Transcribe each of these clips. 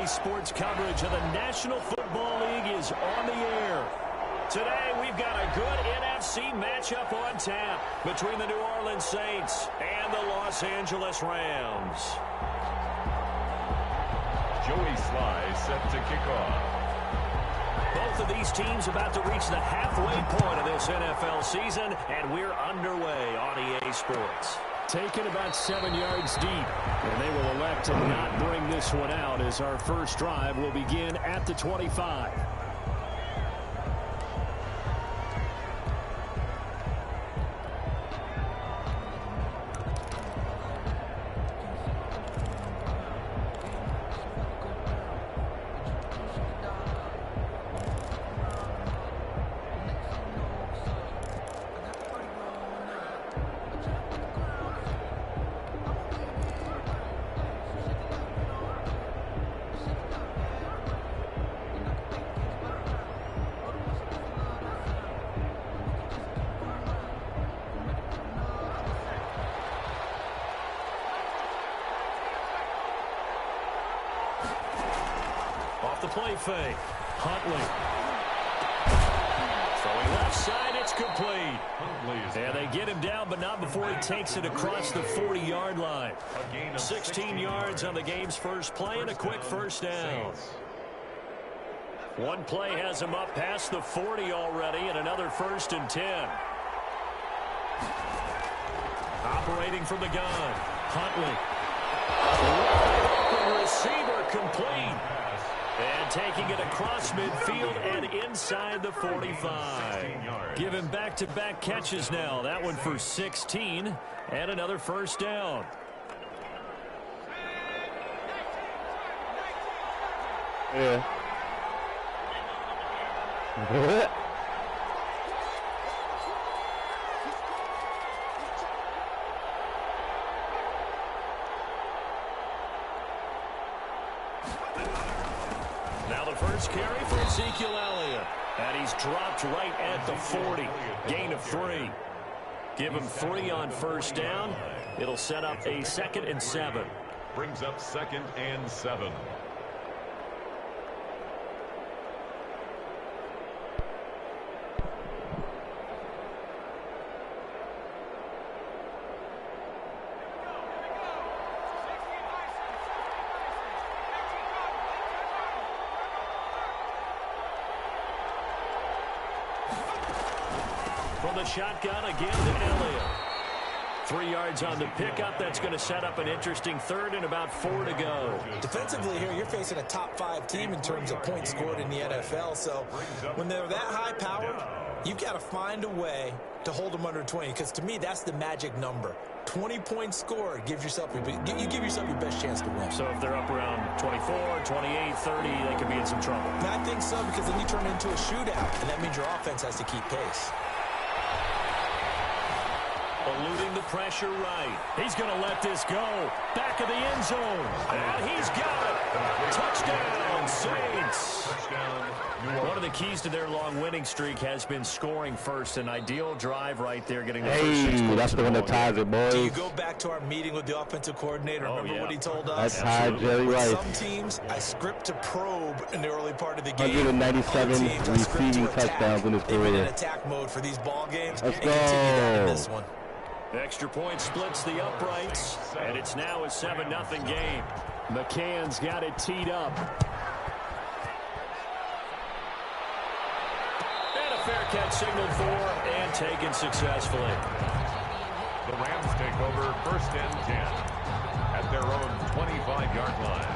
NBA sports coverage of the National Football League is on the air. Today, we've got a good NFC matchup on tap between the New Orleans Saints and the Los Angeles Rams. Joey Sly set to kick off. Both of these teams about to reach the halfway point of this NFL season, and we're underway on EA Sports. Taken about 7 yards deep, and they will elect to not bring this one out as our first drive will begin at the 25. The play fake. Huntley. Throwing left side, it's complete. And they get him down, but not before he takes it across the 40-yard line. 16 yards on the game's first play and a quick first down. One play has him up past the 40 already, and another 1st and 10. Operating from the gun. Huntley. Open receiver complete. And taking it across midfield and inside the 45. Give him back-to-back catches now. That one for 16 and another first down. Yeah. First carry for Ezekiel Elliott. And he's dropped right at the 40. Gain of 3. Give him 3 on first down. It'll set up a 2nd and 7. Brings up 2nd and 7. From the shotgun again to Elliott. 3 yards on the pickup. That's going to set up an interesting 3rd and about 4 to go. Defensively here, you're facing a top 5 team in terms of points scored in the NFL. So when they're that high-powered, you've got to find a way to hold them under 20. Because to me, that's the magic number. 20 points scored gives yourself you give yourself your best chance to win. So if they're up around 24, 28, 30, they could be in some trouble. And I think so, because then you turn it into a shootout, and that means your offense has to keep pace. Eluding the pressure right. He's going to let this go. Back of the end zone. And he's got it. Touchdown, Saints. One of the keys to their long winning streak has been scoring first. An ideal drive right there, getting the first 6 points. That's the one that ties it, boys. Do you go back to our meeting with the offensive coordinator? Remember what he told us? That's high, Jerry Rice. Some teams, I script to probe in the early part of the game. 197 receiving touchdowns in his career. I'm in attack mode for these ball games. Let's go. In this one. Extra point splits the uprights, and it's now a 7-0 game. McCann's got it teed up. And a fair catch signaled for and taken successfully. The Rams take over 1st and 10 at their own 25-yard line.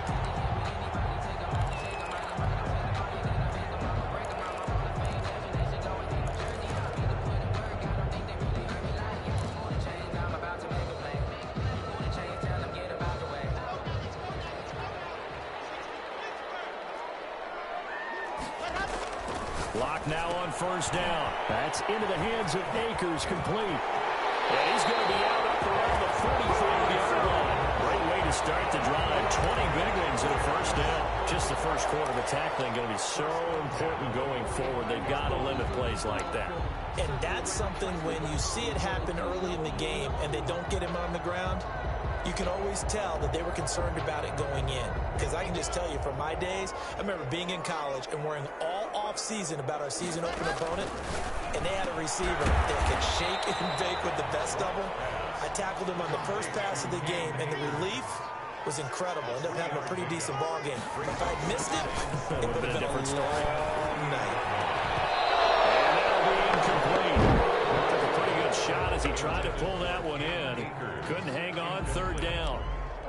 Lock now on first down. That's into the hands of Akers, complete. And he's going to be out up around the 45-yard line. Great way to start the drive. 20 big ones and a first down. Just the first quarter, the tackling going to be so important going forward. They've got to limit plays like that. And that's something when you see it happen early in the game and they don't get him on the ground, you can always tell that they were concerned about it going in. Because I can just tell you from my days, I remember being in college and worrying all off-season about our season opener opponent, and they had a receiver that could shake and bake with the best of them. I tackled him on the first pass of the game, and the relief was incredible. Ended up having a pretty decent ball game. If I'd missed it, it would have been a different story. Night. And that'll be incomplete. Took a pretty good shot as he tried to pull that one in. Couldn't hang on, third down.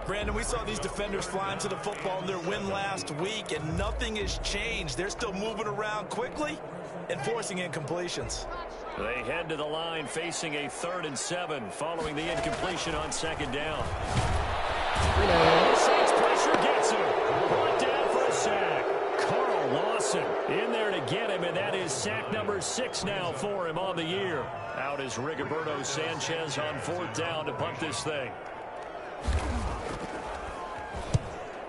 Brandon, we saw these defenders flying to the football in their win last week, and nothing has changed. They're still moving around quickly and forcing incompletions. They head to the line facing a 3rd and 7 following the incompletion on 2nd down. The Saints pressure gets him. Brought down for a sack. Carl Lawson in there to get him, and that is sack number 6 now for him on the year. Out is Rigoberto Sanchez on 4th down to punt this thing.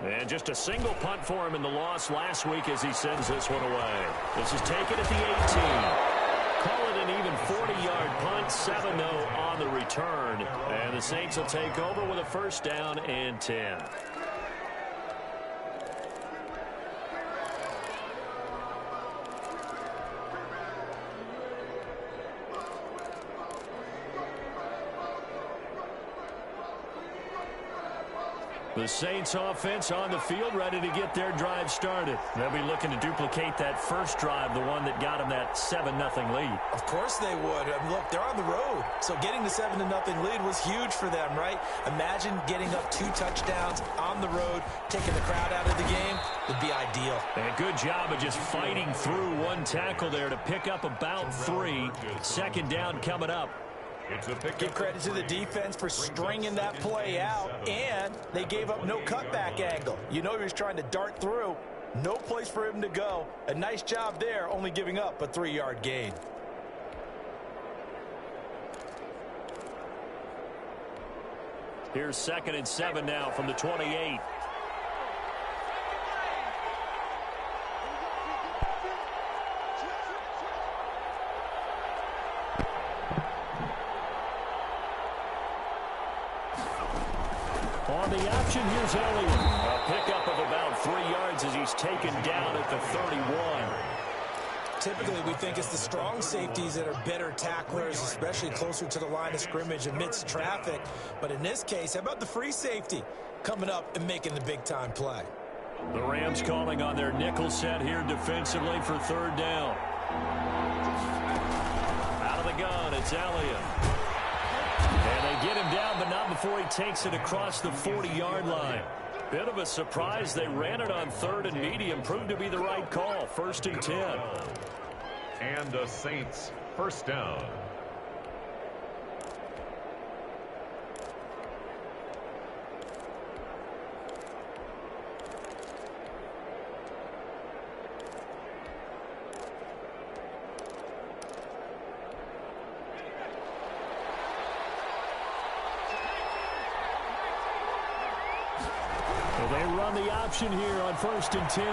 And just a single punt for him in the loss last week as he sends this one away. This is taken at the 18. Call it an even 40-yard punt, 7-0 on the return. And the Saints will take over with a 1st down and 10. The Saints offense on the field, ready to get their drive started. They'll be looking to duplicate that first drive, the one that got them that 7-0 lead. Of course they would. Look, they're on the road, so getting the 7-0 lead was huge for them, right? Imagine getting up 2 touchdowns on the road, taking the crowd out of the game would be ideal. And good job of just fighting through one tackle there to pick up about 3. 2nd down coming up. Give credit to the defense for stringing that play out, and they gave up no cutback angle. You know he was trying to dart through. No place for him to go. A nice job there, only giving up a 3-yard gain. Here's 2nd and 7 now from the 28. On the option, here's Elliott. A pickup of about 3 yards as he's taken down at the 31. Typically, we think it's the strong safeties that are better tacklers, especially closer to the line of scrimmage amidst traffic. But in this case, how about the free safety coming up and making the big-time play? The Rams calling on their nickel set here defensively for 3rd down. Out of the gun, it's Elliott. And they get him down, but not before he takes it across the 40-yard line. Bit of a surprise. They ran it on 3rd and medium. Proved to be the right call. 1st and 10. And the Saints 1st down. They run the option here on 1st and 10.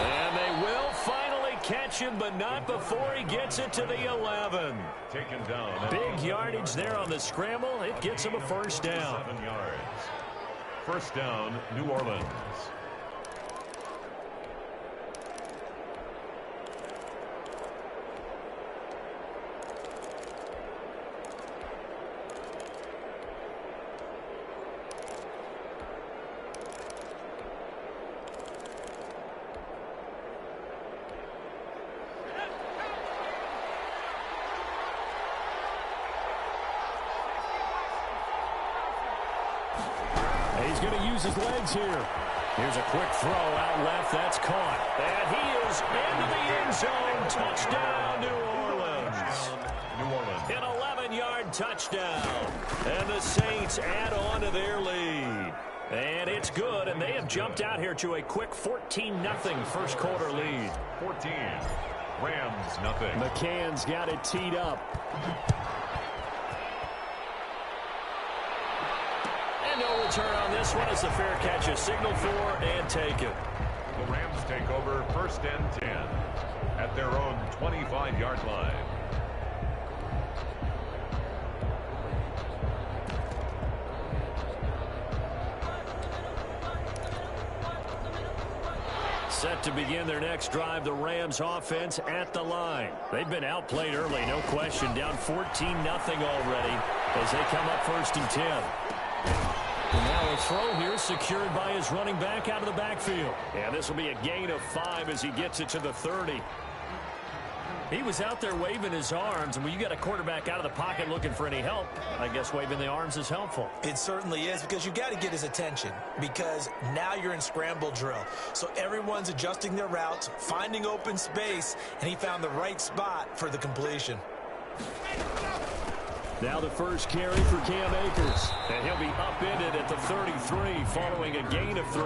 And they will finally catch him, but not before he gets it to the 11. Taken down. Big yardage there on the scramble. It gets him a 1st down. 7 yards. 1st down, New Orleans. He's going to use his legs here. Here's a quick throw out left. That's caught. And he is into the end zone. Touchdown, New Orleans. New Orleans. An 11-yard touchdown. And the Saints add on to their lead. And it's good, and they have jumped out here to a quick 14-0 first quarter lead. 14. Rams, nothing. McCann's got it teed up. return on this one as the fair catch is signaled for and taken. The Rams take over 1st and 10 at their own 25-yard line. Set to begin their next drive, the Rams offense at the line. They've been outplayed early, no question. Down 14-0 already as they come up 1st and 10. And now a throw here secured by his running back out of the backfield. And this will be a gain of 5 as he gets it to the 30. He was out there waving his arms, and when you got a quarterback out of the pocket looking for any help, I guess waving the arms is helpful. It certainly is, because you got to get his attention, because now you're in scramble drill. So everyone's adjusting their routes, finding open space, and he found the right spot for the completion. Now the first carry for Cam Akers. And he'll be upended at the 33 following a gain of 3.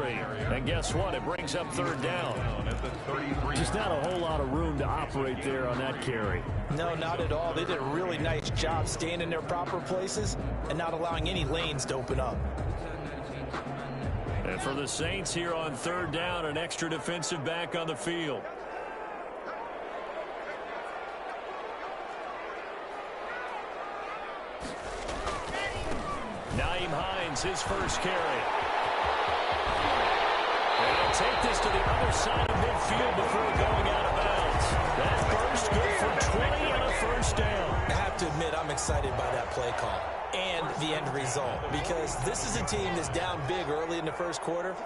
And guess what? It brings up 3rd down. Just not a whole lot of room to operate there on that carry. No, not at all. They did a really nice job staying in their proper places and not allowing any lanes to open up. And for the Saints here on 3rd down, an extra defensive back on the field. Nyheim Hines, his first carry. And he'll take this to the other side of midfield before going out of bounds. That burst good for 20 and a 1st down. I have to admit, I'm excited by that play call and the end result, because this is a team that's down big early in the 1st quarter,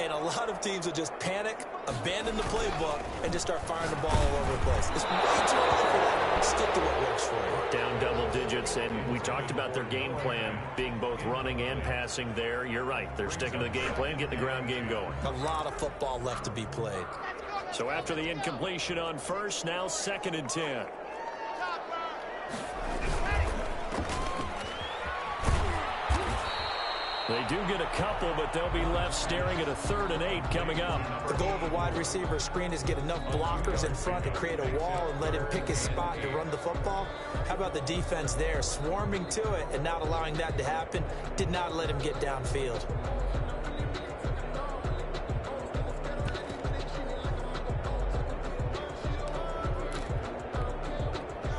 and a lot of teams will just panic, abandon the playbook, and just start firing the ball all over the place. It's way too early for that. Stick to what works for you. Down double digits, and we talked about their game plan being both running and passing there. You're right. They're sticking to the game plan, getting the ground game going. A lot of football left to be played. So after the incompletion on 1st, now 2nd and 10. They do get a couple, but they'll be left staring at a 3rd and 8 coming up. The goal of a wide receiver screen is get enough blockers in front to create a wall and let him pick his spot to run the football. How about the defense there, swarming to it and not allowing that to happen? Did not let him get downfield.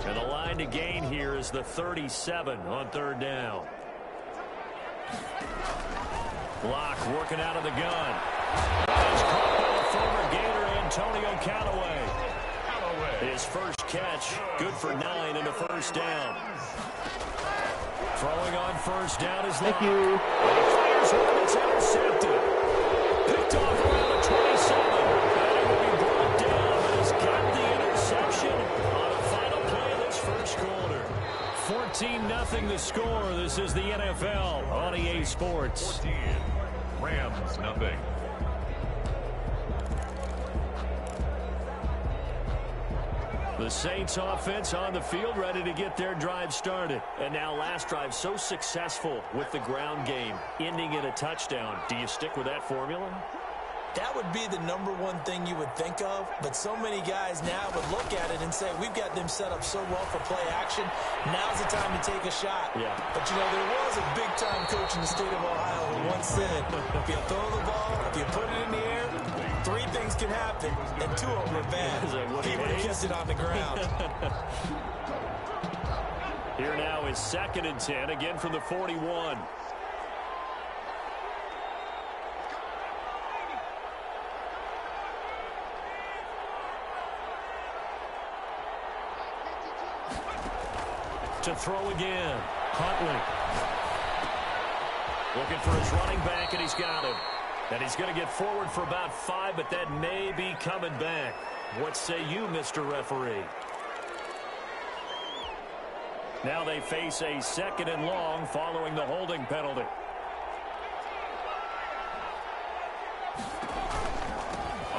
And the line to gain here is the 37 on 3rd down. Block working out of the gun. He's caught by the former Gator Antonio Callaway. His first catch, good for 9 and a 1st down. Throwing on 1st down is Thank Locke. you. He fires one, it's intercepted. Picked off around the 27. And it will be brought down, but has got the interception on a final play of this 1st quarter. 14-0 the score. This is the NFL on EA Sports. 14, Rams nothing. The Saints offense on the field ready to get their drive started. And now last drive so successful with the ground game, ending in a touchdown. Do you stick with that formula? That would be the #1 thing you would think of, but so many guys now would look at it and say, we've got them set up so well for play action. Now's the time to take a shot. Yeah. But, you know, there was a big-time coach in the state of Ohio who once said, if you throw the ball, if you put it in the air, 3 things can happen, and 2 of them are bad. Is that what he He would have hates? kissed it on the ground. Here now is 2nd and 10, again from the 41. To throw again. Huntley. Looking for his running back, and he's got him. And he's going to get forward for about 5, but that may be coming back. What say you, Mr. Referee? Now they face a 2nd and long following the holding penalty.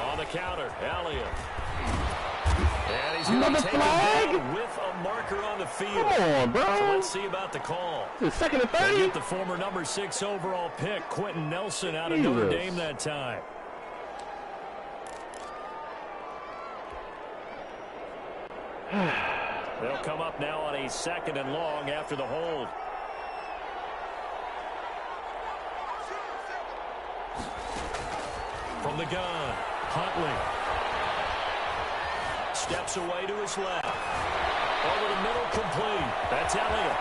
On the counter, Elliott. And he's going to take it down with a marker on the field. Come on, bro. So let's see about the call. It's 2nd and They 30. get the former number 6 overall pick, Quentin Nelson, out of Notre Dame that time. They'll come up now on a 2nd and long after the hold. the gun. Huntley steps away to his left. Over the middle, complete. That's Elliott.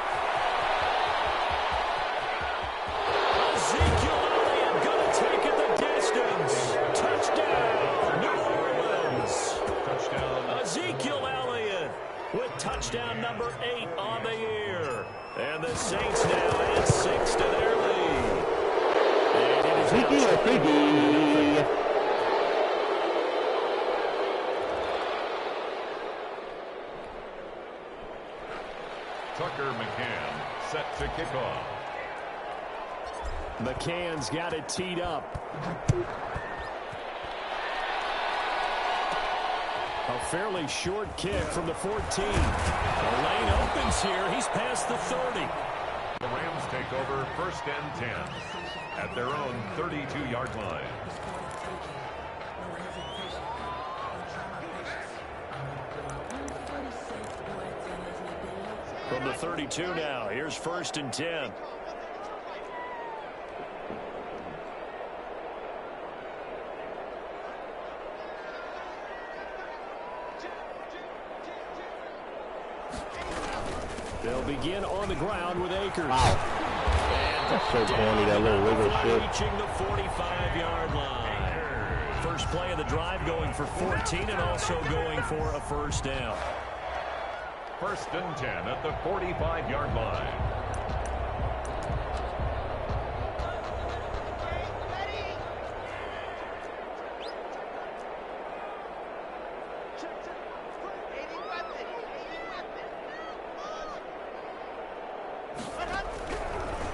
Ezekiel Elliott going to take it the distance. Touchdown, New Orleans. Touchdown. Ezekiel Elliott with touchdown number 8 on the year. And the Saints now add 6 to their lead. Tucker McCann set to kick off. McCann's got it teed up. A fairly short kick from the 14. The lane opens here. He's past the 30. The Rams take over 1st and 10 at their own 32-yard line. From the 32 now, here's 1st and 10. They'll begin on the ground with Akers. Wow. That's so corny, that little wiggle shit. Reaching the 45-yard line. First play of the drive going for 14 and also going for a first down. 1st and 10 at the 45-yard line.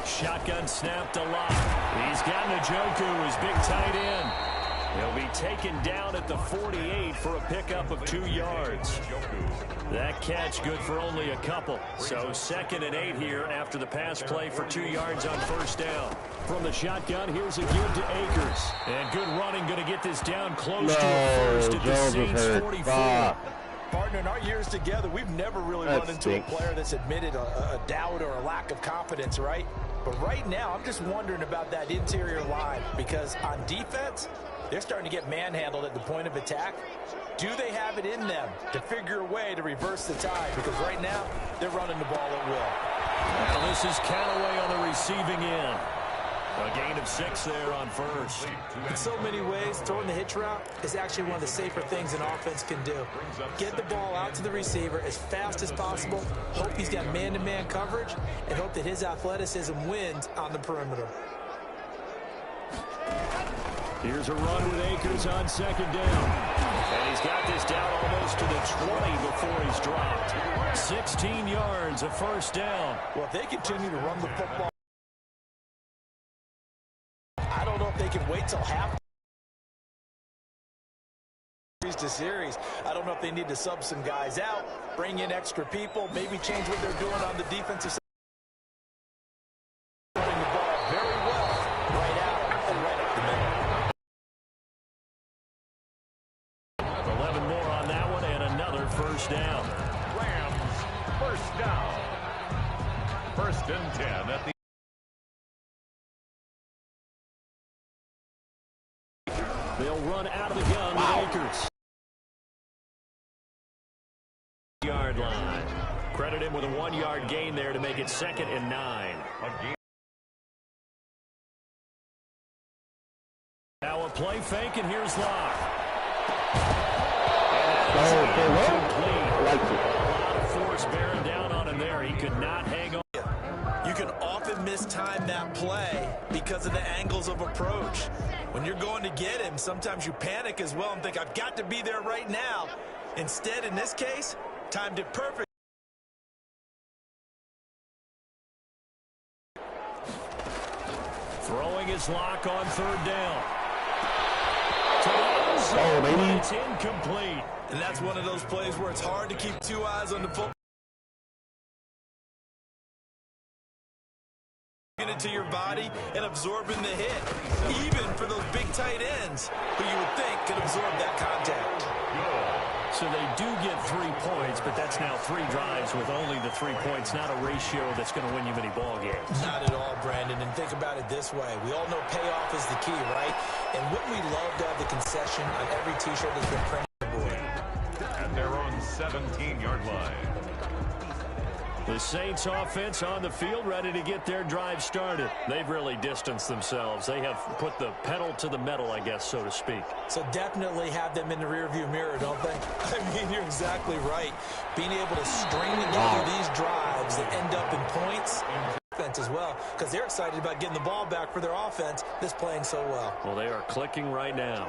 Shotgun snapped a lot. He's got Njoku, his big tight end. He'll be taken down at the 48 for a pickup of 2 yards. That catch good for only a couple. So 2nd and 8 here after the pass play for 2 yards on first down. From the shotgun, here's a give to Akers. And good running, going to get this down close to a first at the Saints 44. Partner, in our years together, we've never really run into a player that's admitted a doubt or a lack of confidence, right? But right now, I'm just wondering about that interior line because on defense, they're starting to get manhandled at the point of attack. Do they have it in them to figure a way to reverse the tide? Because right now, they're running the ball at will. Now this is Callaway on the receiving end. A gain of 6 there on first. In so many ways, throwing the hitch route is actually one of the safer things an offense can do. Get the ball out to the receiver as fast as possible, hope he's got man-to-man coverage, and hope that his athleticism wins on the perimeter. Here's a run with Akers on 2nd down. And he's got this down almost to the 20 before he's dropped. 16 yards, a first down. Well, if they continue to run the football, I don't know if they can wait till half to series. I don't know if they need to sub some guys out, bring in extra people, maybe change what they're doing on the defensive side. Running the ball very well right out and right up the middle. 11 more on that one and another first down. Rams, first down. 1st and 10 at the They'll run out of the gun with Akers. Yard line. Credit him with a 1-yard gain there to make it 2nd and 9. Now a play fake, and here's Locke. I like it. A lot of force bearing down on him there. He could not hang on. You can often mistime that play because of the angles of approach. When you're going to get him, sometimes you panic as well and think, I've got to be there right now. Instead, in this case, timed it perfect. Throwing his Lock on 3rd down. Oh, baby. It's incomplete. And that's one of those plays where it's hard to keep 2 eyes on the football. Into your body and absorbing the hit, even for those big tight ends who you would think could absorb that contact. So they do get 3 points, but that's now 3 drives with only the 3 points, not a ratio that's going to win you many ball games. Not at all, Brandon. And think about it this way. We all know payoff is the key, right? And wouldn't we love to have the concession on every T-shirt that's been printed on the board? At their own 17-yard line. The Saints offense on the field, ready to get their drive started. They've really distanced themselves. They have put the pedal to the metal, I guess, so to speak. So definitely have them in the rearview mirror, don't they? I mean, you're exactly right. Being able to string together these drives that end up in points defense as well, because they're excited about getting the ball back for their offense that's playing so well. Well, they are clicking right now.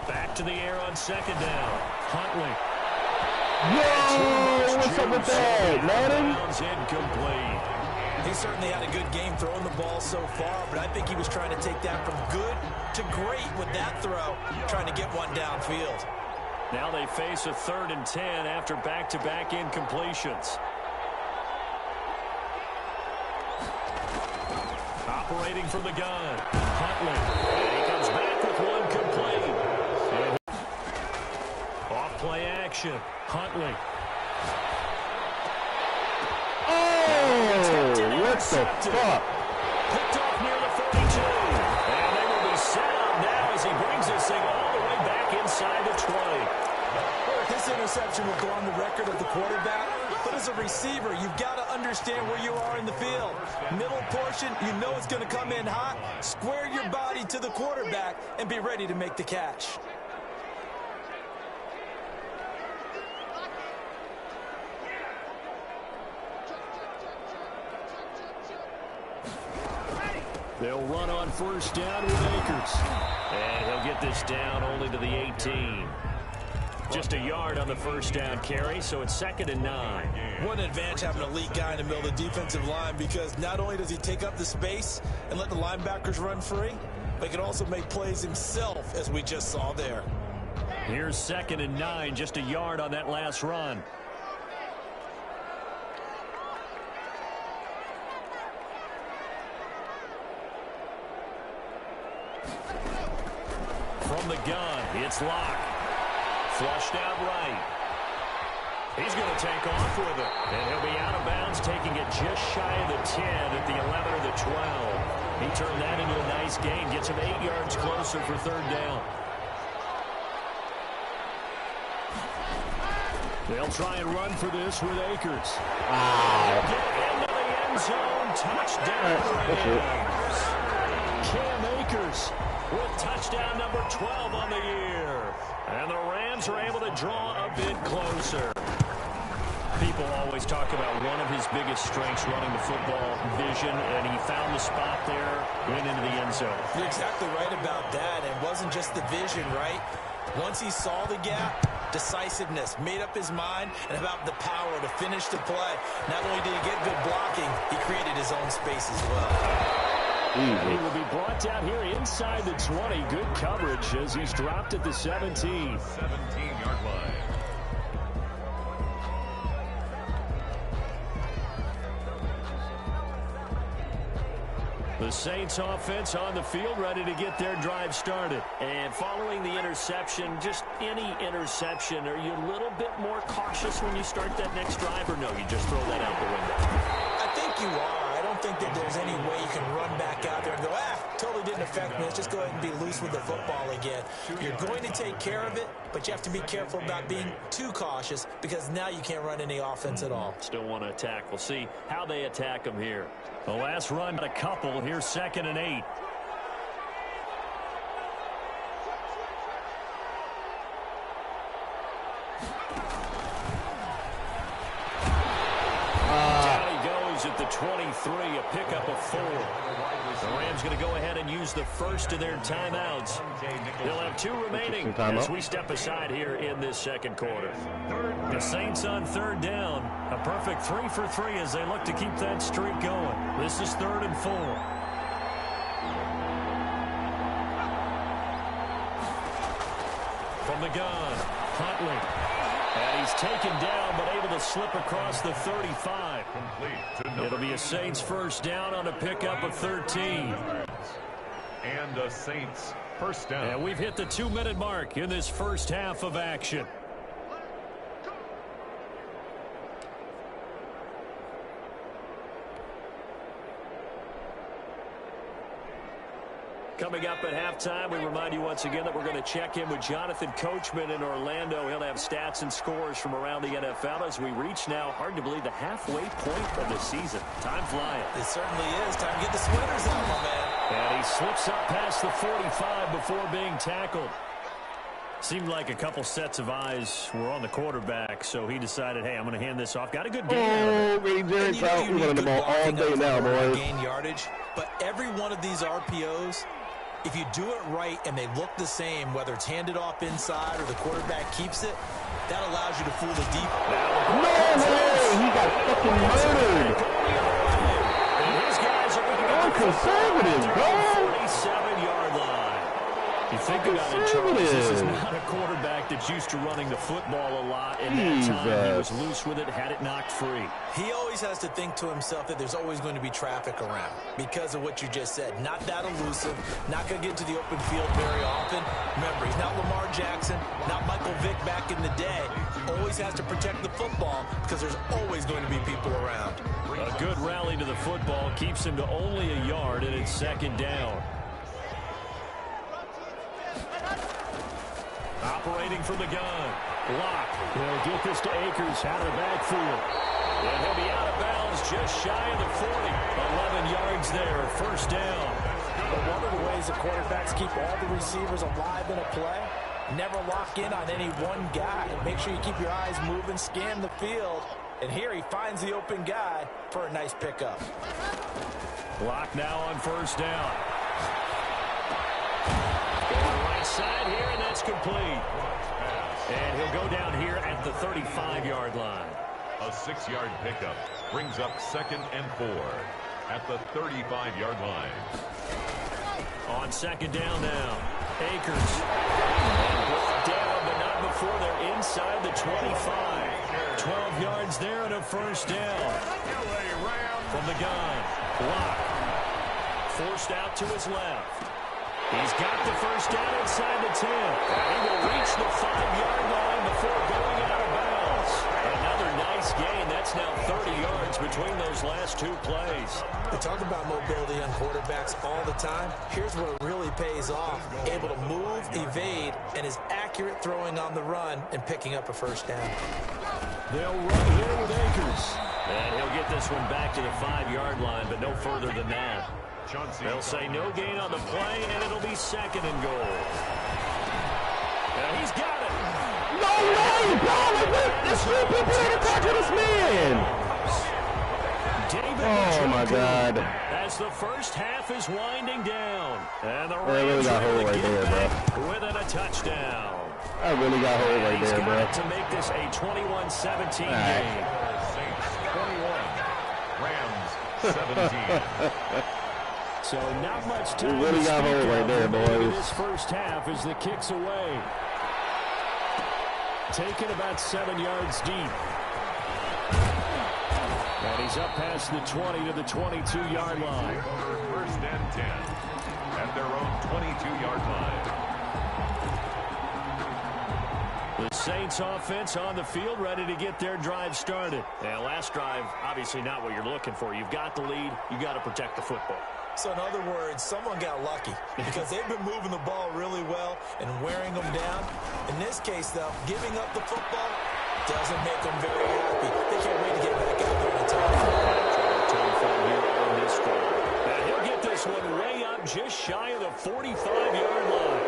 Back to the air on second down. Huntley. Whoa! What's up with that, Madden? Incomplete. He certainly had a good game throwing the ball so far, but I think he was trying to take that from good to great with that throw, trying to get one downfield. Now they face a 3rd and 10 after back-to-back incompletions. Operating from the gun, Huntley. And he comes back with one complete. Off-play action, Huntley. Oh, what the fuck? Picked off near the 42. And they will be set up now as he brings this thing all the way back inside the 20. This interception will go on the record of the quarterback, but as a receiver, you've got to understand where you are in the field. Middle portion, you know it's going to come in hot. Square your body to the quarterback and be ready to make the catch. They'll run on first down with Akers. And he'll get this down only to the 18. Just a yard on the first down carry, so it's 2nd and 9. What an advantage having an elite guy in the middle of the defensive line, because not only does he take up the space and let the linebackers run free, but he can also make plays himself, as we just saw there. Here's 2nd and 9, just a yard on that last run. From the gun, it's Locke. Flushed out right. He's going to take off with it. And he'll be out of bounds, taking it just shy of the 10 at the 11 or the 12. He turned that into a nice gain. Gets him 8 yards closer for 3rd down. They'll try and run for this with Akers. Get into the end zone. Touchdown. Cam Akers with touchdown number 12 on the year. And the Rams are able to draw a bit closer. People always talk about one of his biggest strengths running the football, vision, and he found the spot there, went into the end zone. You're exactly right about that. It wasn't just the vision, right? Once he saw the gap, decisiveness, made up his mind, and about the power to finish the play. Not only did he get good blocking, he created his own space as well. He will be brought down here inside the 20. Good coverage as he's dropped at the 17. 17-yard line. The Saints offense on the field, ready to get their drive started. And following the interception, just any interception, are you a little bit more cautious when you start that next drive, or no, you just throw that out the window? I think you are. I don't think that there's any way you can run back out there and go, totally didn't affect me. Let's just go ahead and be loose with the football again. You're going to take care of it, but you have to be careful about being too cautious, because now you can't run any offense at all. Still want to attack. We'll see how they attack them here. The last run, a couple. Here's 2nd and 8. Down he goes at the 23, a pickup of 4. The Rams going to go ahead and use the first of their timeouts. They'll have 2 remaining as we step aside here in this second quarter. The Saints on 3rd down. A perfect 3 for 3 as they look to keep that streak going. This is 3rd and 4. From the gun, Huntley. And he's taken down, but able to slip across the 35. It'll be a Saints first down on a pickup of 13. And a Saints first down. And we've hit the 2-minute mark in this first half of action. Coming up at halftime, we remind you once again that we're going to check in with Jonathan Coachman in Orlando. He'll have stats and scores from around the NFL as we reach now, hard to believe, the halfway point of the season. Time flying. It certainly is. Time to get the sweaters out, my man. And he slips up past the 45 before being tackled. Seemed like a couple sets of eyes were on the quarterback, so he decided, hey, I'm going to hand this off. Got a good game out of it. Really, Jerry Krause, we wanted the ball all day now, boys. Gain yardage, but every one of these RPOs, if you do it right and they look the same, whether it's handed off inside or the quarterback keeps it, that allows you to fool the deep. No way! He got fucking murdered. And these guys are going to go conservative, bro. 47-yard line. You think about it, Charles, this is not a quarterback that's used to running the football a lot, and that time he was loose with it, had it knocked free. He always has to think to himself that there's always going to be traffic around because of what you just said. Not that elusive, not going to get to the open field very often. Remember, he's not Lamar Jackson, not Michael Vick back in the day. Always has to protect the football because there's always going to be people around. A good rally to the football keeps him to only a yard, and it's second down. Operating from the gun. Block. He'll get this to Akers out of the backfield. And he'll be out of bounds just shy of the 40. 11 yards there. First down. But one of the ways the quarterbacks keep all the receivers alive in a play, never lock in on any one guy. Make sure you keep your eyes moving, scan the field. And here he finds the open guy for a nice pickup. Block now on first down. Right side here, and that's complete. And he'll go down here at the 35-yard line. A 6-yard pickup brings up 2nd and 4 at the 35-yard line. On second down now, Akers. And brought down, but not before they're inside the 25. 12 yards there and a first down. From the gun, block. Forced out to his left. He's got the first down inside the 10. He will reach the 5-yard line before going out of bounds. Another nice gain. That's now 30 yards between those last two plays. We talk about mobility on quarterbacks all the time. Here's where it really pays off. Able to move, evade, and is accurate throwing on the run and picking up a first down. They'll run here with Akers. And he'll get this one back to the 5-yard line, but no further than that. They'll say no gain on the play, and it'll be second and goal. Now he's got it. No way, bro! There's 3 people that are touching this man! Oh, my God. As the first half is winding down. And the I really got hold right there, bro. Within a touchdown. I really got hold right there, bro. To make this a 21-17 game. Saints 21, Rams 17. So not much time. We really got hold right there, boys. This first half as the kick's away. Taken about 7 yards deep. And he's up past the 20 to the 22-yard line. First and 10 at their own 22-yard line. The Saints offense on the field, ready to get their drive started. Yeah, last drive, obviously not what you're looking for. You've got the lead. You've got to protect the football. So in other words, someone got lucky because they've been moving the ball really well and wearing them down. In this case, though, giving up the football doesn't make them very happy. They can't wait to get back out there in time. Now he'll get this one way up just shy of the 45-yard line.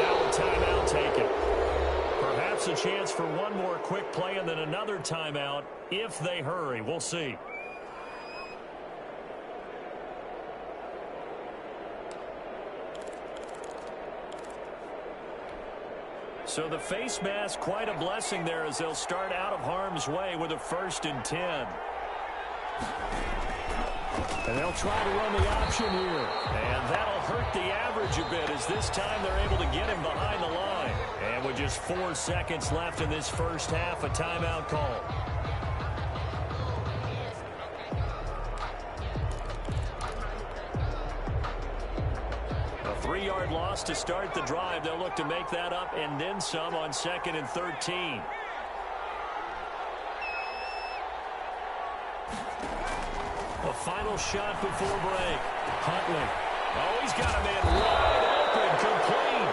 Now a timeout taken. Perhaps a chance for one more quick play and then another timeout if they hurry. We'll see. So the face mask, quite a blessing there as they'll start out of harm's way with a 1st and 10. And they'll try to run the option here. And that'll hurt the average a bit as this time they're able to get him behind the line. And with just 4 seconds left in this first half, a timeout call. A 3-yard loss to start the drive. They'll look to make that up and then some on 2nd and 13. A final shot before break. Huntley Oh, he's got him in wide open, complete.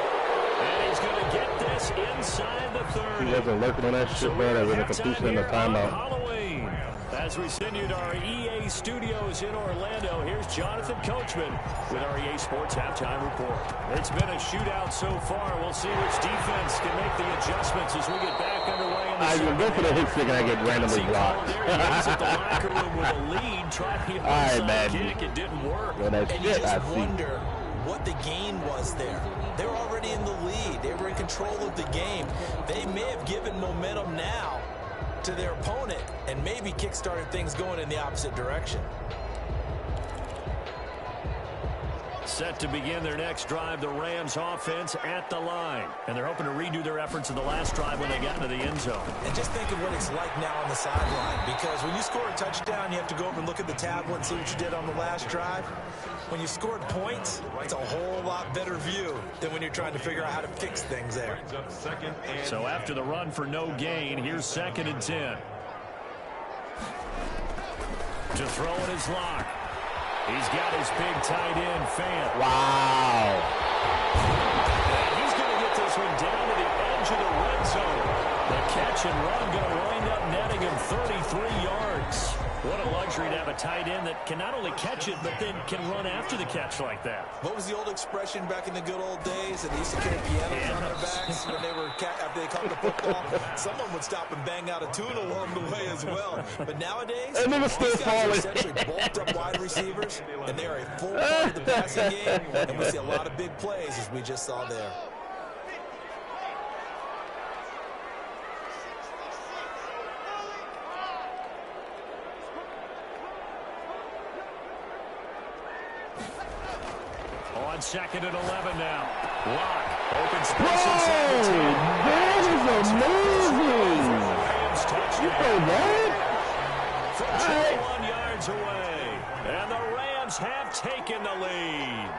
And he's going to get this inside the 30. He wasn't lurking on that shit, bro. That was a completion in the timeout. Halloween. As we send you to our EA studios in Orlando, here's Jonathan Coachman with our EA Sports Halftime Report. It's been a shootout so far. We'll see which defense can make the adjustments as we get back underway. I even go for the hit stick and I get randomly blocked. He's at the locker room with a lead, trying the onside kick. It didn't work. Well, and you just wonder what the gain was there. They were already in the lead. They were in control of the game. They may have given momentum now to their opponent and maybe kick-started things going in the opposite direction. Set to begin their next drive, the Rams offense at the line. And they're hoping to redo their efforts in the last drive when they got into the end zone. And just think of what it's like now on the sideline, because when you score a touchdown, you have to go over and look at the tablet and see what you did on the last drive. When you scored points, it's a whole lot better view than when you're trying to figure out how to fix things there. So after the run for no gain, here's 2nd and 10. To throw in his lock. He's got his big tight end, Fant. Wow. And he's going to get this one down to the edge of the red zone. The catch and run going to wind up netting him 33 yards. What a luxury to have a tight end that can not only catch it, but then can run after the catch like that. What was the old expression back in the good old days? That they used to carry pianos on their backs when they were after they caught the football. Someone would stop and bang out a tune along the way as well. But nowadays, these guys are essentially bulked up wide receivers, and they are a full part of the passing game. And we see a lot of big plays as we just saw there. On 2nd and 11 now. Lock. Open space inside the 10. That is amazing. You know that? From 21 yards away. And the Rams have taken the lead.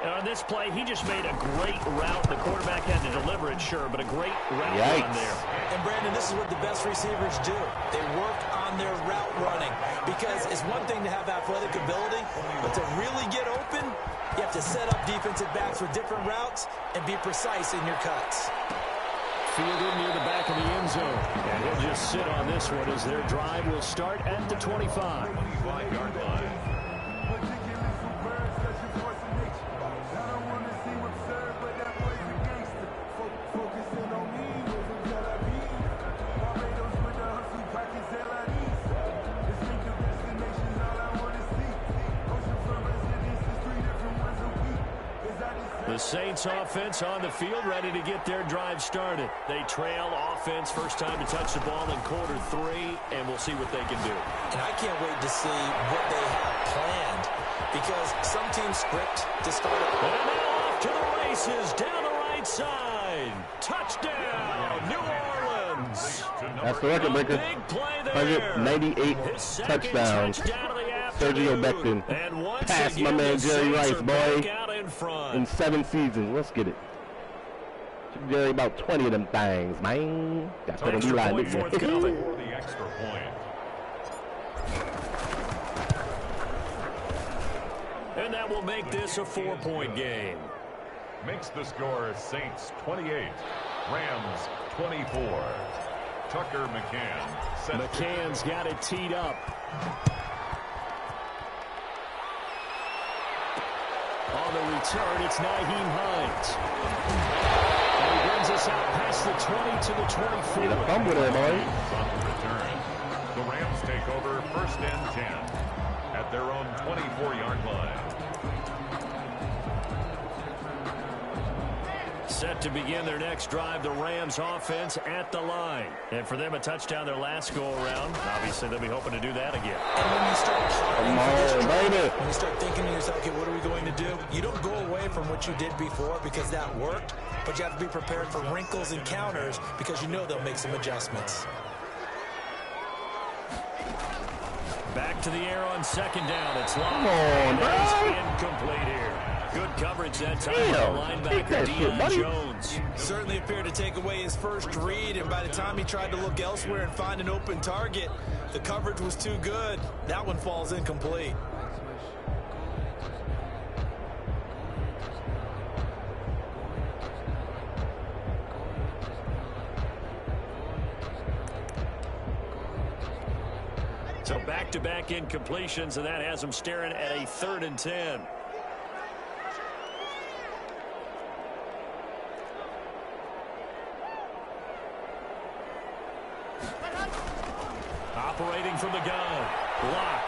And on this play, he just made a great route. The quarterback had to deliver it, sure, but a great route run there. And, Brandon, this is what the best receivers do. They work on their route running. Because it's one thing to have athletic ability, but to really get open, you have to set up defensive backs with different routes and be precise in your cuts. Fielded near the back of the end zone. And he'll just sit on this one as their drive will start at the 25. 25-yard line. The Saints offense on the field, ready to get their drive started. They trail offense, first time to touch the ball in quarter 3, and we'll see what they can do. And I can't wait to see what they have planned, because some teams script to start it. And now off to the races, down the right side. Touchdown, New Orleans. That's the record breaker. Big play there. 198 touchdowns. Sergio Becton passed my man Jerry Rice, boy, in 7 seasons. Let's get it. Jerry about 20 of them things, man. That's what I'm like. For the extra point. And that will make this a 4-point game. Makes the score Saints 28, Rams 24. Tucker McCann. McCann's got it teed up. On the return, it's Nyheim Hines. And he brings us out past the 20 to the 24. Get a fumble there, boy. On the return, the Rams take over 1st and 10 at their own 24-yard line. Set to begin their next drive, the Rams offense at the line. And for them, a touchdown their last go-around. Obviously, they'll be hoping to do that again. And when you start planning for this drive, when you start thinking to yourself, okay, what are we going to do? You don't go away from what you did before because that worked, but you have to be prepared for wrinkles and counters because you know they'll make some adjustments. Back to the air on 2nd down. It's long. Come on, bro. Incomplete here. Good coverage that time by the linebacker, Deion Jones. Certainly appeared to take away his first read, and by the time he tried to look elsewhere and find an open target, the coverage was too good. That one falls incomplete. So back-to-back incompletions, and that has them staring at a 3rd and 10. Operating from the gun. Block.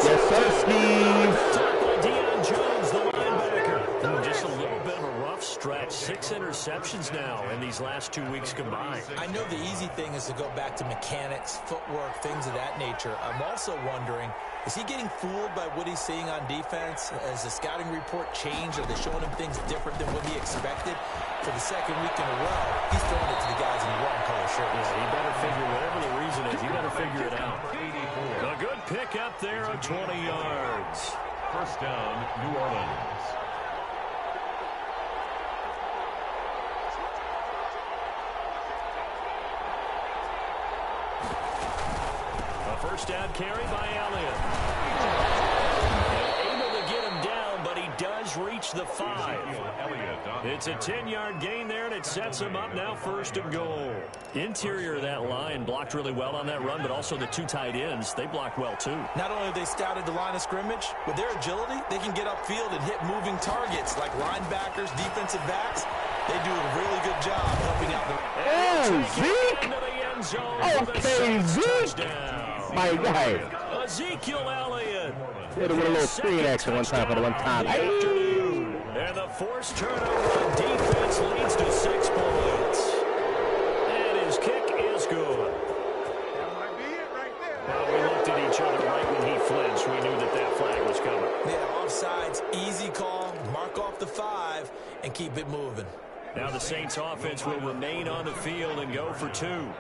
Yes, sir, Steve. Deion Jones, the linebacker. Just a little bit of a rough stretch. 6 interceptions now in these last 2 weeks combined. I know the easy thing is to go back to mechanics, footwork, things of that nature. I'm also wondering, is he getting fooled by what he's seeing on defense? Has the scouting report changed? Are they showing him things different than what he expected? For the 2nd week in a row, he's throwing it to the guys in the wrong color shirts. Yeah, he better figure, whatever the reason is, he better figure it out. A good pick up there of 20 yards. 1st down, New Orleans. A 1st down carry by Elliott. Able to get him down, but he does reach the 5. It's a 10-yard gain there, and it sets him up now 1st and goal. Interior of that line blocked really well on that run, but also the 2 tight ends, they blocked well too. Not only have they scouted the line of scrimmage, with their agility, they can get upfield and hit moving targets like linebackers, defensive backs. They do a really good job helping out Oh, Zeke! Okay, Zeke! My guy. Ezekiel Elliott. Hit him with a little screen action one time for the one time. And the forced turnover on defense leads to 6 points. And his kick is good. That might be it right there. Well, we looked at each other right when he flinched. We knew that that flag was coming. Yeah, offsides, easy call, mark off the 5, and keep it moving. Now the Saints offense will remain on the field and go for 2.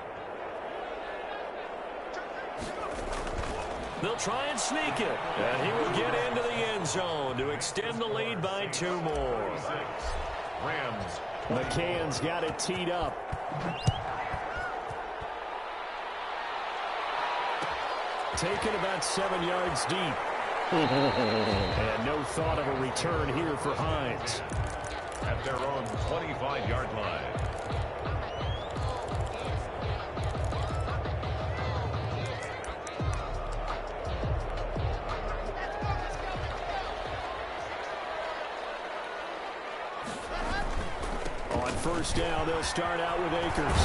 They'll try and sneak it. And he will get into the end zone to extend the lead by 2 more. Rams. McCann's got it teed up. Taken about 7 yards deep. And no thought of a return here for Hines. At their own 25-yard line. On 1st down, they'll start out with Akers.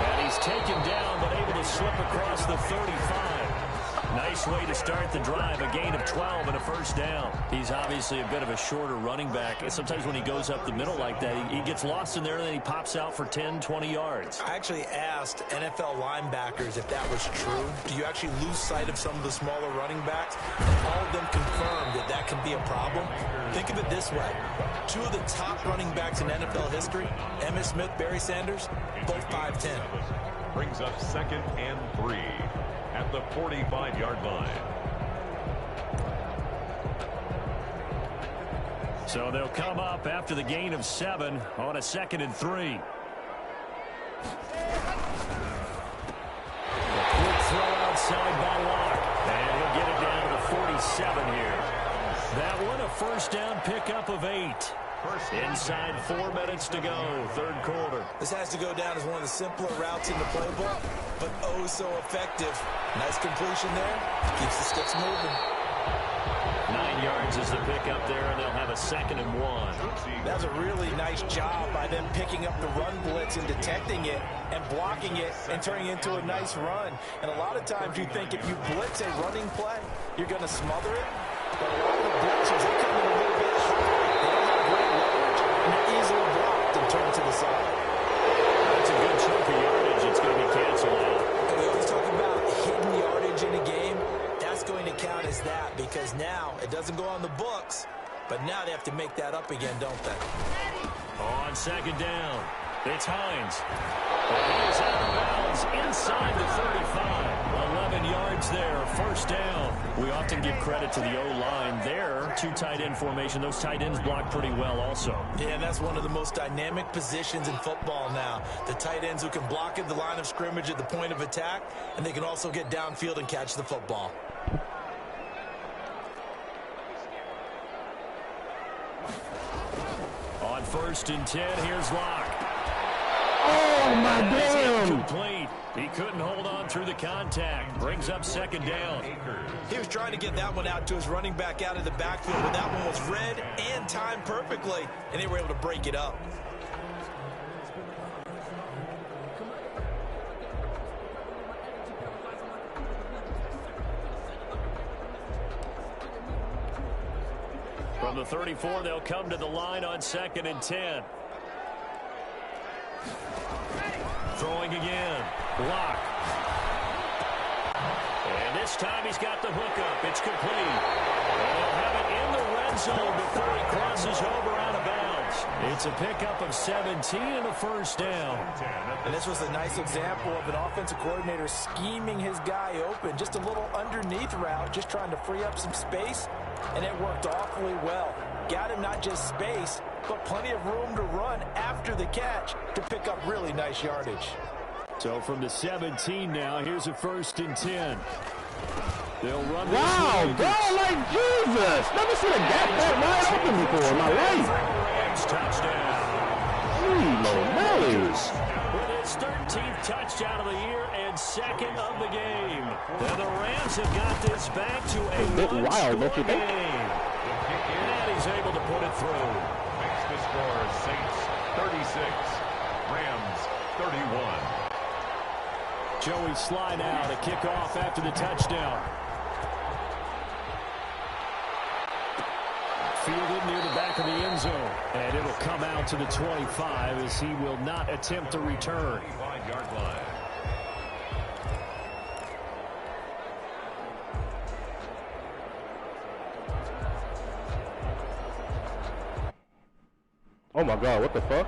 And he's taken down, but able to slip across the 35. Nice way to start the drive, a gain of 12 and a 1st down. He's obviously a bit of a shorter running back. And sometimes when he goes up the middle like that, he gets lost in there, and then he pops out for 10, 20 yards. I actually asked NFL linebackers if that was true. Do you actually lose sight of some of the smaller running backs? And all of them confirmed that that can be a problem. Think of it this way. 2 of the top running backs in NFL history, Emmitt Smith, Barry Sanders, both 5'10". Brings up 2nd and 3 at the 45-yard line. So they'll come up after the gain of 7 on a 2nd and 3. A quick throw outside by Locke. And he'll get it down to the 47 here. That one a 1st down pickup of 8. Inside 4 minutes to go, 3rd quarter. This has to go down as one of the simpler routes in the playbook, but oh so effective. Nice completion there. Keeps the sticks moving. 9 yards is the pickup there, and they'll have a 2nd and 1. That was a really nice job by them picking up the run blitz and detecting it and blocking it and turning it into a nice run. And a lot of times you think if you blitz a running play, you're going to smother it. But a lot of the blitzers, they come in a little bit high. They don't have great leverage, and they're easily blocked and turned to the side. That's a good chunk of yardage. It's going to be canceled out. And we always talk about hidden yardage in a game. That's going to count as that because now it doesn't go on the books, but now they have to make that up again, don't they? On 2nd down, it's Hines. And he is out of bounds inside the 35. 11 yards there, 1st down. We often give credit to the O-line there. 2 tight end formation. Those tight ends block pretty well also. Yeah, and that's one of the most dynamic positions in football now. The tight ends who can block at the line of scrimmage at the point of attack, and they can also get downfield and catch the football. On 1st and 10, here's Locke. Oh, my damn. Incomplete. He couldn't hold on through the contact. Brings up second down. He was trying to get that one out to his running back out of the backfield, but that one was read and timed perfectly, and they were able to break it up. From the 34, they'll come to the line on 2nd and 10. Throwing again. Block. And this time he's got the hookup. It's complete. And they'll have it in the red zone before he crosses over out of bounds. It's a pickup of 17 and a first down. And this was a nice example of an offensive coordinator scheming his guy open. Just a little underneath route, just trying to free up some space. And it worked awfully well. Got him not just space, but plenty of room to run after the catch to pick up really nice yardage. So from the 17 now, here's a 1st and 10. They'll run this. Wow, God, like Jesus. Never seen a gap that wide open before in my life. Rams touchdown. With his 13th touchdown of the year and 2nd of the game. And the Rams have got this back to a bit wild, don't you think? game. And he's able to put it through. Makes the score Saints 36, Rams 31. Joey Sly now to kick off after the touchdown. Fielded near the back of the end zone. And it'll come out to the 25 as he will not attempt to return. 25-yard line. Oh, my God, what the fuck?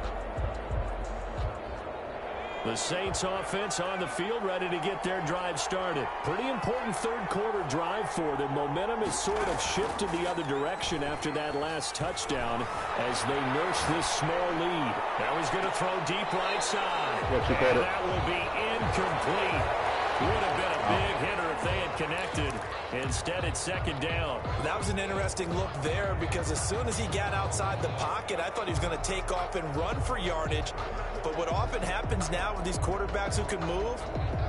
The Saints offense on the field, ready to get their drive started. Pretty important third quarter drive for them. Momentum has sort of shifted the other direction after that last touchdown as they nurse this small lead. Now he's going to throw deep right side. And that will be incomplete. Would have been a big hitter if they had connected. Instead, it's 2nd down. That was an interesting look there because as soon as he got outside the pocket, I thought he was going to take off and run for yardage. But what often happens now with these quarterbacks who can move,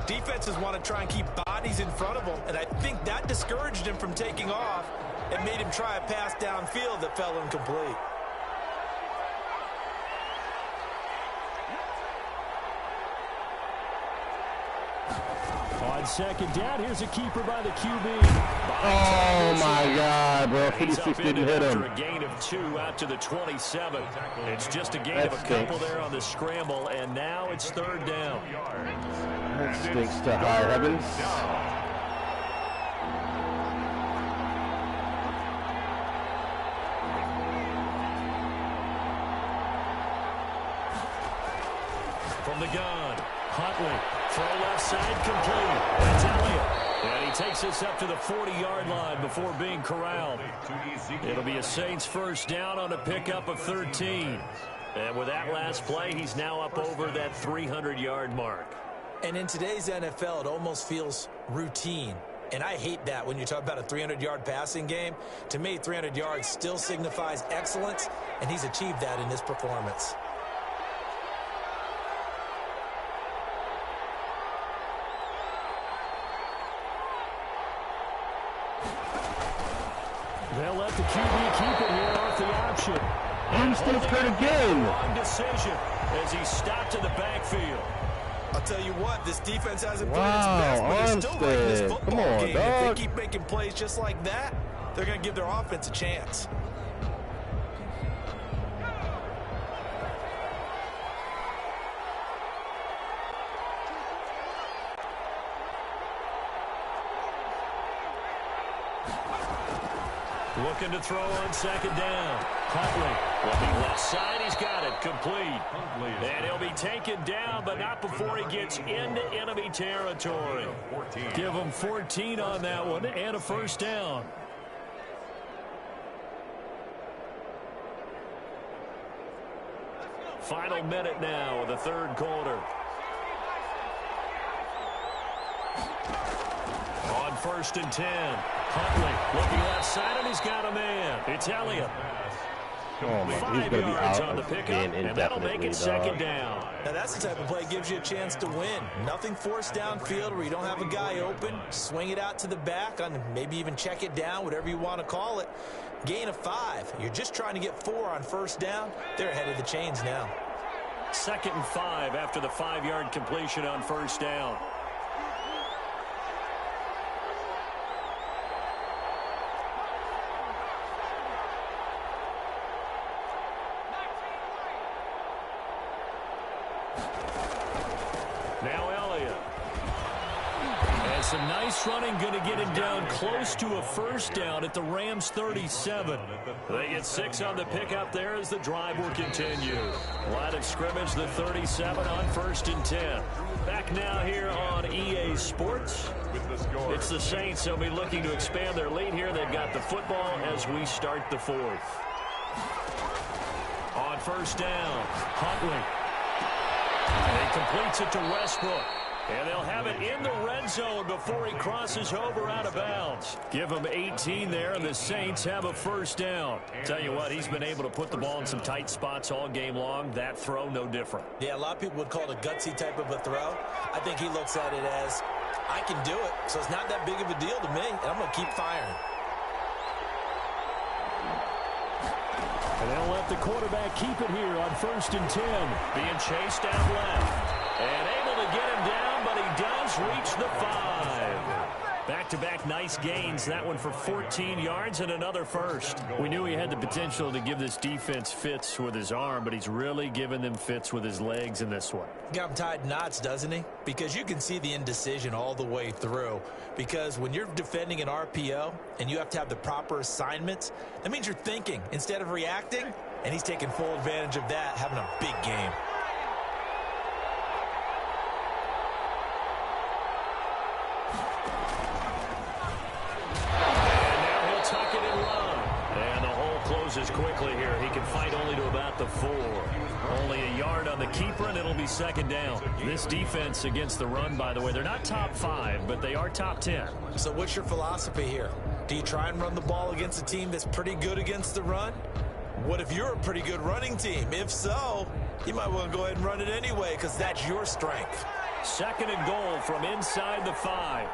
defenses want to try and keep bodies in front of them. And I think that discouraged him from taking off and made him try a pass downfield that fell incomplete. On 2nd down, here's a keeper by the QB. Oh, my God, bro. 56 didn't hit him. After a gain of 2 out to the 27. It's just a gain of a couple there on the scramble, and now it's 3rd down. That stinks to high heavens. From the gun, Huntley. Throw left side complete. That's Elliott. And he takes this up to the 40-yard line before being corralled. It'll be a Saints first down on a pickup of 13. And with that last play, he's now up over that 300-yard mark. And in today's NFL, it almost feels routine. And I hate that when you talk about a 300-yard passing game. To me, 300 yards still signifies excellence, and he's achieved that in this performance. They'll let the QB keep it here off the option. Armstead's hurt again. Wrong decision as he stopped in the backfield. I'll tell you what, this defense hasn't played its best, but they're still winning this football game. Dog. If they keep making plays just like that, they're going to give their offense a chance. Looking to throw on 2nd down. Huntley looking left side. He's got it complete. And he'll be taken down, but not before he gets into enemy territory. Give him 14 on that one and a first down. Final minute now of the 3rd quarter. On 1st and 10. Huntley looking left side, and he's got a man. It's Elliott. Oh my, he's going to be out on the pickup, and that'll make it second down. Now that's the type of play that gives you a chance to win. Nothing forced downfield where you don't have a guy open. Swing it out to the back, on maybe even check it down, whatever you want to call it. Gain of 5. You're just trying to get 4 on first down. They're ahead of the chains now. 2nd and 5 after the 5-yard completion on first down. Now Elliott. And some nice running, going to get him down close to a first down at the Rams 37. They get 6 on the pickup there as the drive will continue. Line of scrimmage, the 37 on 1st and 10. Back now here on EA Sports. It's the Saints. They'll be looking to expand their lead here. They've got the football as we start the 4th. On first down, Huntley. And he completes it to Westbrook. And they'll have it in the red zone before he crosses over out of bounds. Give him 18 there, and the Saints have a first down. Tell you what, he's been able to put the ball in some tight spots all game long. That throw, no different. Yeah, a lot of people would call it a gutsy type of a throw. I think he looks at it as, I can do it, so it's not that big of a deal to me, and I'm going to keep firing. And they'll let the quarterback keep it here on 1st and 10. Being chased out left. And able to get him down, but he does reach the 5. Back-to-back nice gains. That one for 14 yards and another first. We knew he had the potential to give this defense fits with his arm, but he's really given them fits with his legs in this one. Got him tied knots, doesn't he? Because you can see the indecision all the way through. Because when you're defending an RPO and you have to have the proper assignments, that means you're thinking instead of reacting, and he's taking full advantage of that, having a big game. Closes quickly here. He can fight only to about the 4. Only a yard on the keeper, and it'll be second down. This defense against the run, by the way, they're not top 5, but they are top 10. So what's your philosophy here? Do you try and run the ball against a team that's pretty good against the run? What if you're a pretty good running team? If so, you might want to go ahead and run it anyway because that's your strength. 2nd and goal from inside the 5.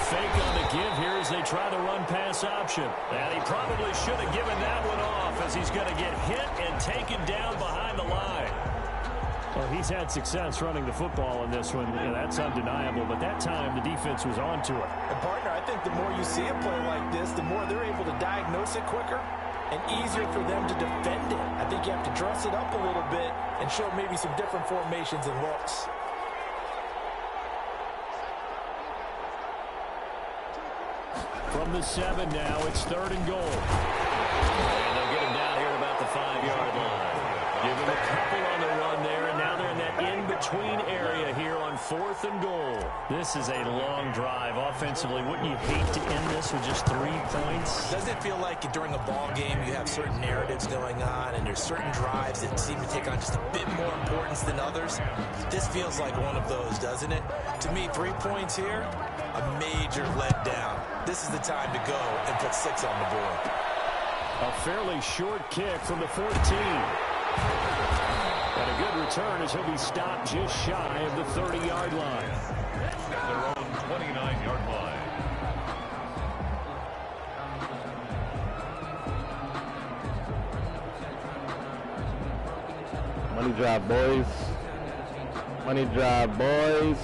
Fake on the give here as they try the run-pass option. And he probably should have given that one off as he's going to get hit and taken down behind the line. Well, he's had success running the football in this one. Yeah, that's undeniable, but that time the defense was on to it. And partner, I think the more you see a play like this, the more they're able to diagnose it quicker and easier for them to defend it. I think you have to dress it up a little bit and show maybe some different formations and looks. From the 7 now, it's 3rd and goal. And they'll get him down here at about the 5-yard line. Give him a couple on the run there, and now they're in that in-between area here on 4th and goal. This is a long drive offensively. Wouldn't you hate to end this with just 3 points? Doesn't it feel like during a ball game you have certain narratives going on, and there's certain drives that seem to take on just a bit more importance than others? This feels like one of those, doesn't it? To me, 3 points here, a major letdown. This is the time to go and put 6 on the board. A fairly short kick from the 14. And a good return as he'll be stopped just shy of the 30-yard line. At their own 29-yard line. Money drive, boys. Money drive, boys.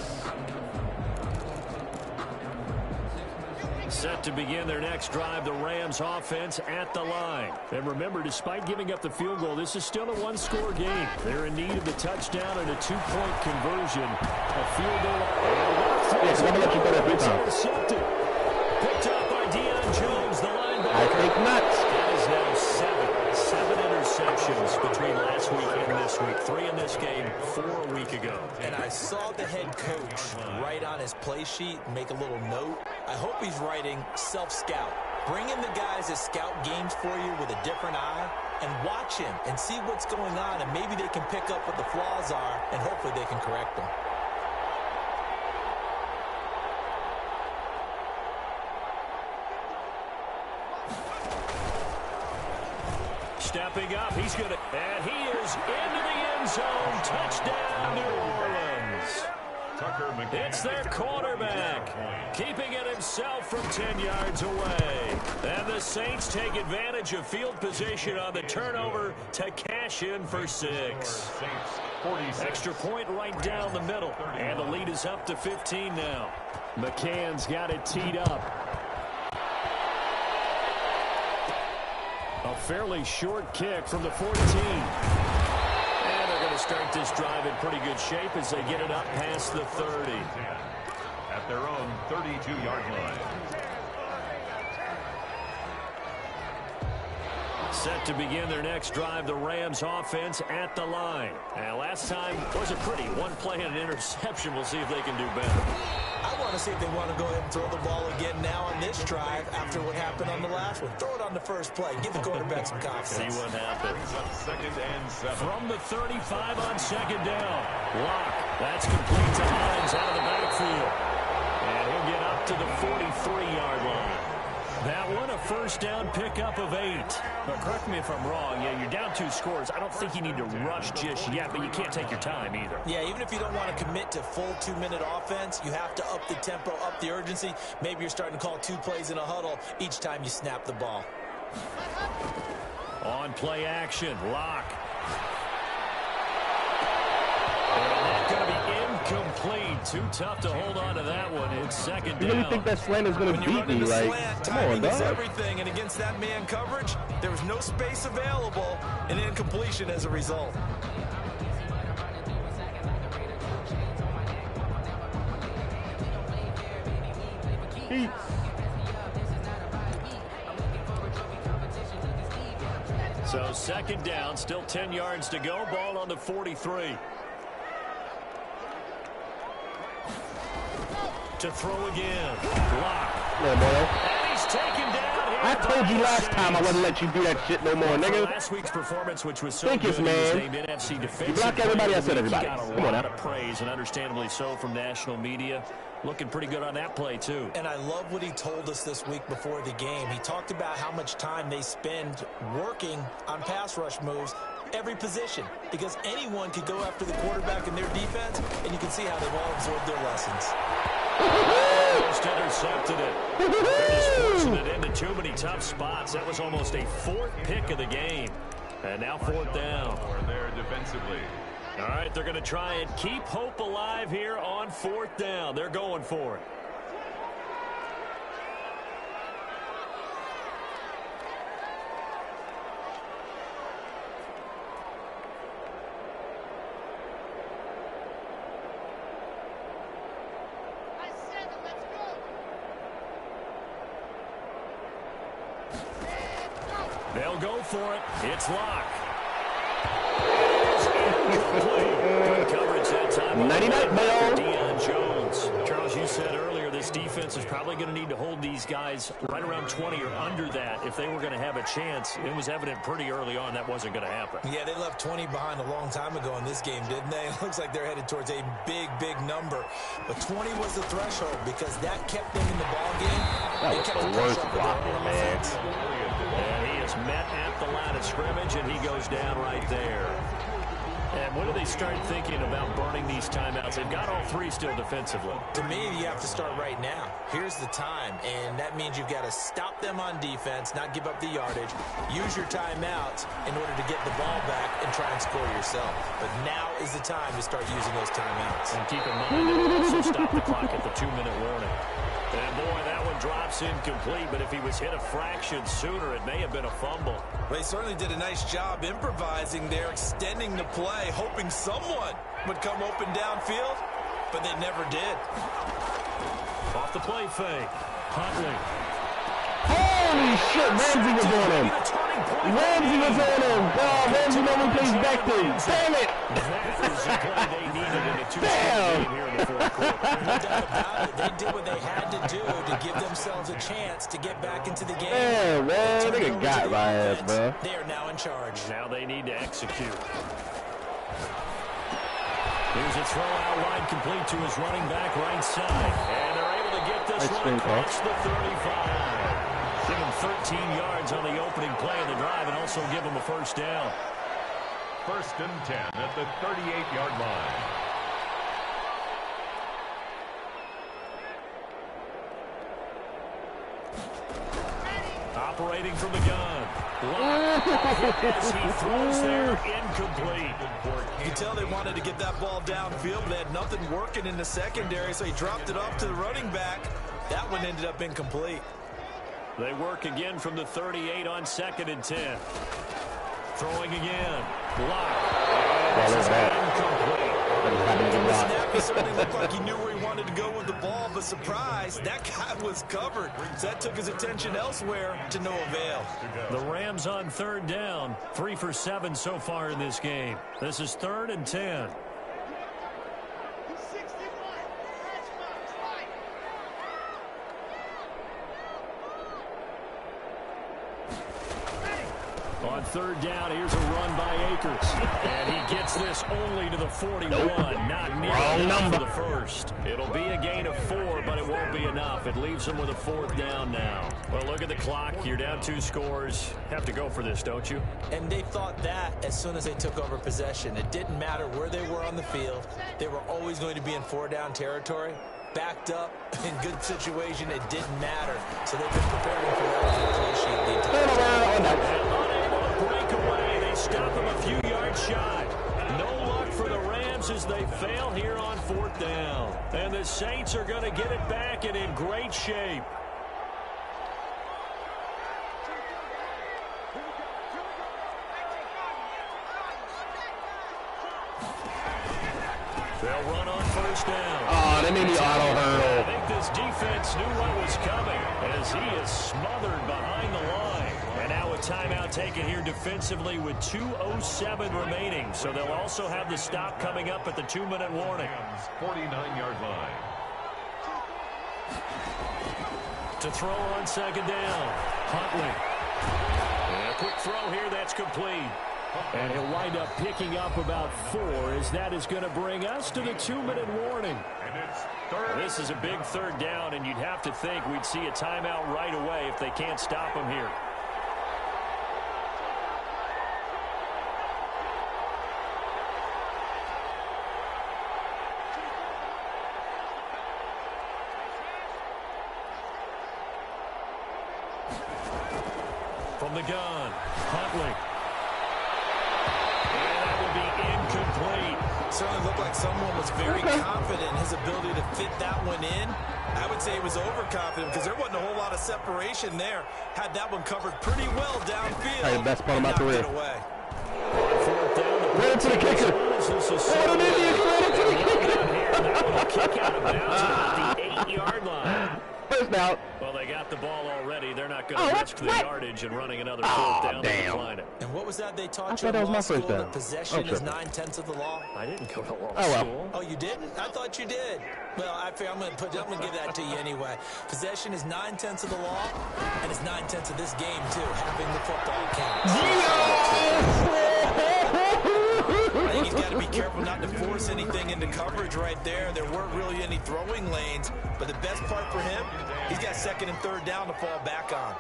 Set to begin their next drive, the Rams offense at the line. And remember, despite giving up the field goal, this is still a 1-score game. They're in need of the touchdown and a 2-point conversion. A field goal. Yes, I'm going to let you go every time. Intercepted. Picked up by Deion Jones, the linebacker. I think not. That is now 7 interceptions between last week and this week. 3 in this game, 4 a week ago. And I saw the head coach write on his play sheet, make a little note. I hope he's writing self-scout. Bring in the guys that scout games for you with a different eye and watch him and see what's going on, and maybe they can pick up what the flaws are, and hopefully they can correct them. stepping up. He's going to, and he is into the end zone. Touchdown, New Orleans. It's their quarterback, keeping it himself from 10 yards away. And the Saints take advantage of field position on the turnover to cash in for 6. Extra point right down the middle. And the lead is up to 15 now. McCann's got it teed up. A fairly short kick from the 14. And they're going to start this drive in pretty good shape as they get it up past the 30. At their own 32-yard line. Set to begin their next drive, the Rams offense at the line. And last time wasn't pretty. One play and an interception. We'll see if they can do better. I want to see if they want to go ahead and throw the ball again now on this drive after what happened on the last one. Throw it on the first play. Give the quarterback some confidence. See what happens. Second and 7. From the 35 on second down. Lock. That's complete to Hines out of the backfield. And he'll get up to the 43-yard line. That one, a first down pickup of 8. But correct me if I'm wrong. Yeah, you're down 2 scores. I don't think you need to rush just yet, but you can't take your time either. Yeah, even if you don't want to commit to full 2-minute offense, you have to up the tempo, up the urgency. Maybe you're starting to call 2 plays in a huddle each time you snap the ball. On play action, Lock. And going to be incomplete. Too tough to hold on to that one. It's second down. You really think that slant is going to beat me? Like, come on, dog. Everything, and against that man coverage, there was no space available, and incompletion as a result. So second down, still 10 yards to go. Ball on the 43. To throw again. Lock. And he's taken down here. I told you last time I wouldn't let you do that shit no more, nigga. Last week's performance, which was so Think good, it's, man. named NFC Defensive You block everybody, I said everybody. He got a lot of praise, and understandably so, from national media. Looking pretty good on that play, too. And I love what he told us this week before the game. He talked about how much time they spend working on pass rush moves, every position, because anyone could go after the quarterback in their defense, and you can see how they've all absorbed their lessons. Almost intercepted it. They're just forcing it into too many tough spots. That was almost a 4th pick of the game. And now 4th down. We're there defensively. All right, they're going to try and keep hope alive here on 4th down. They're going for it. They'll go for it. It's Lock. Good coverage that time. 99 ball. Deion Jones. Charles, you said earlier this defense is probably going to need to hold these guys right around 20 or under that if they were going to have a chance. It was evident pretty early on that wasn't going to happen. Yeah, they left 20 behind a long time ago in this game, didn't they? It looks like they're headed towards a big, big number. But 20 was the threshold because that kept them in the ball game. That was the worst blocking, man. And he is met at the line of scrimmage, and he goes down right there. And when do they start thinking about burning these timeouts? They've got all 3 still defensively. To me, you have to start right now. Here's the time, and that means you've got to stop them on defense, not give up the yardage, use your timeouts in order to get the ball back and try and score yourself. But now is the time to start using those timeouts. And keep in mind, they also stop the clock at the 2-minute warning. And boy, that one drops incomplete, but if he was hit a fraction sooner, it may have been a fumble. Well, they certainly did a nice job improvising there, extending the play, hoping someone would come open downfield, but they never did. Off the play fake. Huntley. Holy shit, Ramsey was on him. Ramsey was on him. Oh, Ramsey never plays back there. Damn it. That is the play they needed in a 2-point game here in the 4th quarter. No doubt about it. They did what they had to do to give themselves a chance to get back into the game. Yeah, man, they got my ass, bro. They are now in charge. Now they need to execute. Here's a throw out wide, complete to his running back right side. And they're able to get this one across the 35. Give him 13 yards on the opening play of the drive and also give him a first down. 1st and 10 at the 38-yard line. Operating from the gun. As he throws there, incomplete. You can tell they wanted to get that ball downfield. They had nothing working in the secondary, so he dropped it off to the running back. That one ended up incomplete. They work again from the 38 on 2nd and 10. Throwing again. Block. This is incomplete. The snap, he certainly looked like he knew where he wanted to go with the ball, but surprise, that guy was covered. So that took his attention elsewhere to no avail. The Rams on 3rd down. 3 for 7 so far in this game. This is 3rd and 10. On 3rd down, here's a run by Akers. And he gets this only to the 41. Not nearly enough for the first. It'll be a gain of 4, but it won't be enough. It leaves him with a 4th down now. Well, look at the clock. You're down 2 scores. Have to go for this, don't you? And they thought that as soon as they took over possession. It didn't matter where they were on the field. They were always going to be in 4-down territory. Backed up, in good situation, it didn't matter. So they've been preparing for that play sheet the entire time. Break away. They stop him a few yards shy. No luck for the Rams as they fail here on 4th down. And the Saints are going to get it back and in great shape. They'll run on 1st down. Oh, they made me auto hurdle. I think this defense knew what was coming as he is smothered behind the line. And now a timeout taken here defensively with 2:07 remaining. So they'll also have the stop coming up at the 2-minute warning. 49-yard line. To throw on 2nd down. Huntley. And a quick throw here that's complete. And he'll wind up picking up about 4 as that is going to bring us to the 2-minute warning. And it's 3rd. This is a big 3rd down, and you'd have to think we'd see a timeout right away if they can't stop him here. From the gun, Huntley. Certainly looked like someone was very confident in his ability to fit that one in. I would say he was overconfident because there wasn't a whole lot of separation there. Had that one covered pretty well downfield. Hey, the best part of my career. Right into the kicker. What an idiot. Right into the kicker. That one will kick out of bounds at the 8-yard line. First down. Well, they got the ball already. They're not going to risk the yardage and running another 4th down to decline it. And what was that they taught you? I thought that was my first down. Possession is 9/10 of the law. I didn't go to law school. Oh, you didn't? I thought you did. Well, I'm going to give that to you anyway. Possession is 9/10 of the law, and it's 9/10 of this game too. Having the football count. I think he's got to be careful not to force anything into coverage right there. There weren't really any throwing lanes, but the best part for him, he's got 2nd and 3rd down to fall back on.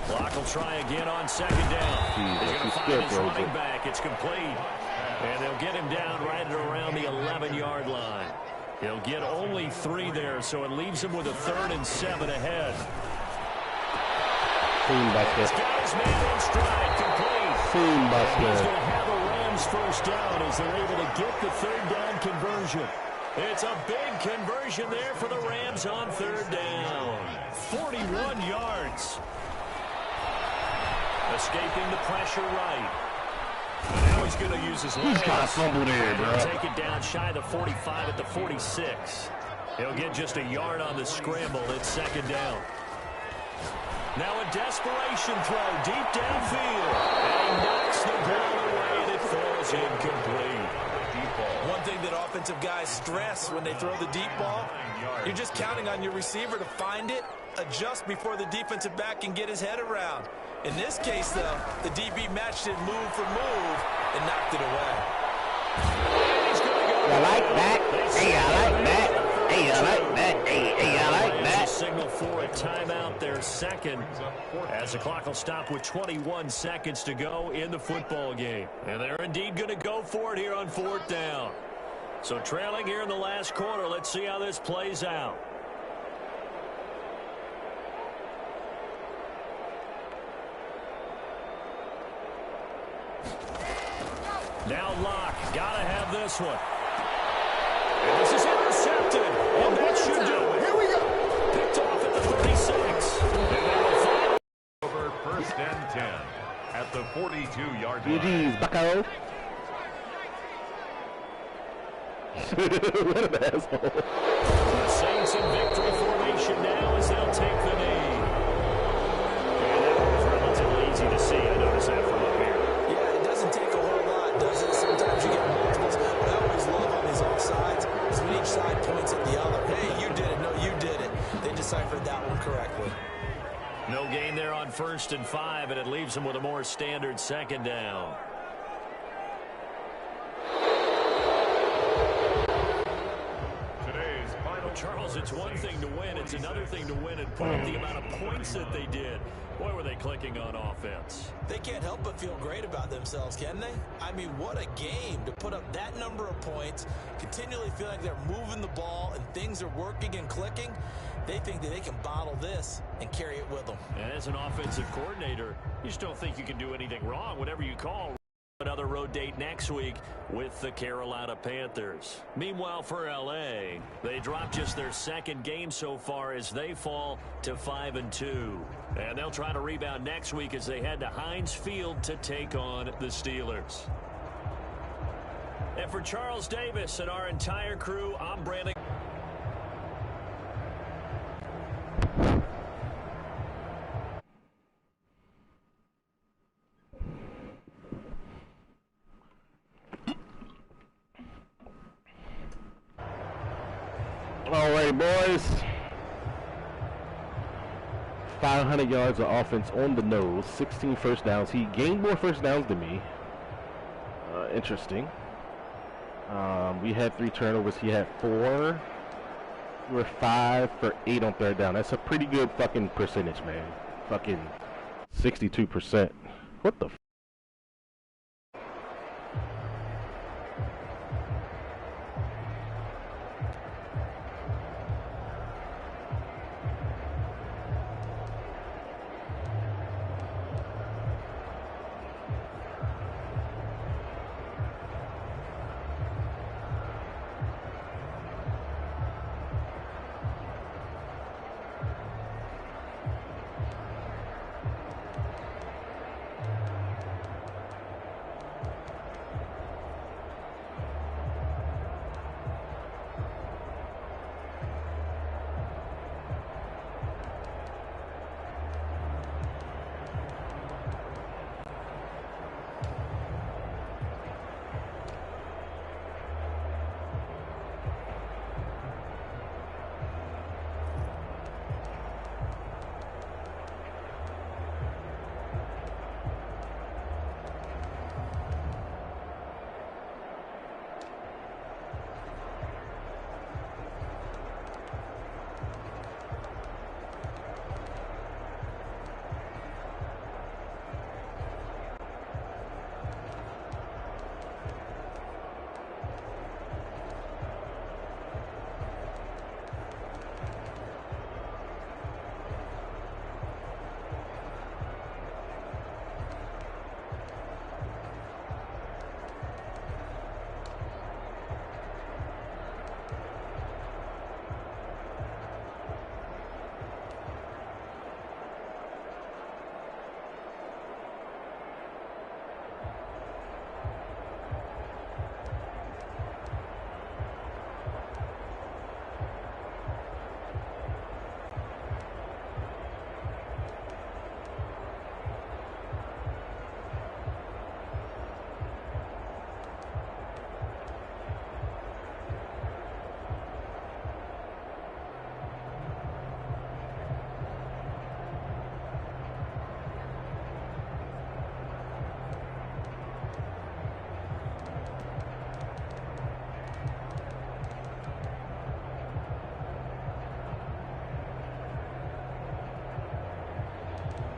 Block will try again on 2nd down. He's going to find his running back. It's complete. And they'll get him down right at around the 11-yard line. He'll get only 3 there, so it leaves him with a 3rd and 7 ahead. This guy's man in stride, complete. He's going to have a Rams first down as they're able to get the 3rd down conversion. It's a big conversion there for the Rams on 3rd down. 41 yards. Escaping the pressure right. And now he's going to use his legs. He's got a fumble there, bro. Take it down shy of the 45 at the 46. He'll get just a yard on the scramble. It's 2nd down. Now a desperation throw deep downfield. And he knocks the ball away and it falls incomplete. One thing that offensive guys stress when they throw the deep ball, you're just counting on your receiver to find it, adjust before the defensive back can get his head around. In this case, though, the DB matched it move for move, and knocked it away. I like that. Hey, I like that. Hey, I like that. Hey, I like that. Signal for a timeout, their second, as the clock will stop with 21 seconds to go in the football game. And they're indeed going to go for it here on 4th down. So trailing here in the last quarter. Let's see how this plays out. Now Locke, gotta have this one. And this is intercepted. And that should do it. Here we go. Picked off at the 36. Over 1st and 10 at the 42-yard line. GG's, bucko. What an asshole. The Saints in victory formation now as they'll take the knee. And that was relatively easy to see. I noticed that from up here. Yeah, it doesn't take a whole lot, does it? Sometimes you get multiples. What I always love on these offsides is when each side points at the other. Hey, you did it. No, you did it. They deciphered that one correctly. No gain there on 1st and 5, and it leaves them with a more standard 2nd down. Charles, it's one thing to win. It's another thing to win and put up the amount of points that they did. Boy, were they clicking on offense. They can't help but feel great about themselves, can they? I mean, what a game to put up that number of points, continually feel like they're moving the ball and things are working and clicking. They think that they can bottle this and carry it with them. And as an offensive coordinator, you just don't think you can do anything wrong. Whatever you call. Another road date next week with the Carolina Panthers. Meanwhile, for L.A., they dropped just their 2nd game so far as they fall to 5-2. And they'll try to rebound next week as they head to Heinz Field to take on the Steelers. And for Charles Davis and our entire crew, I'm Brandon. All right, boys. 500 yards of offense on the nose, 16 first downs. He gained more first downs than me. Interesting. We had 3 turnovers. He had 4. We were 5 for 8 on 3rd down. That's a pretty good fucking percentage, man. Fucking 62%. What the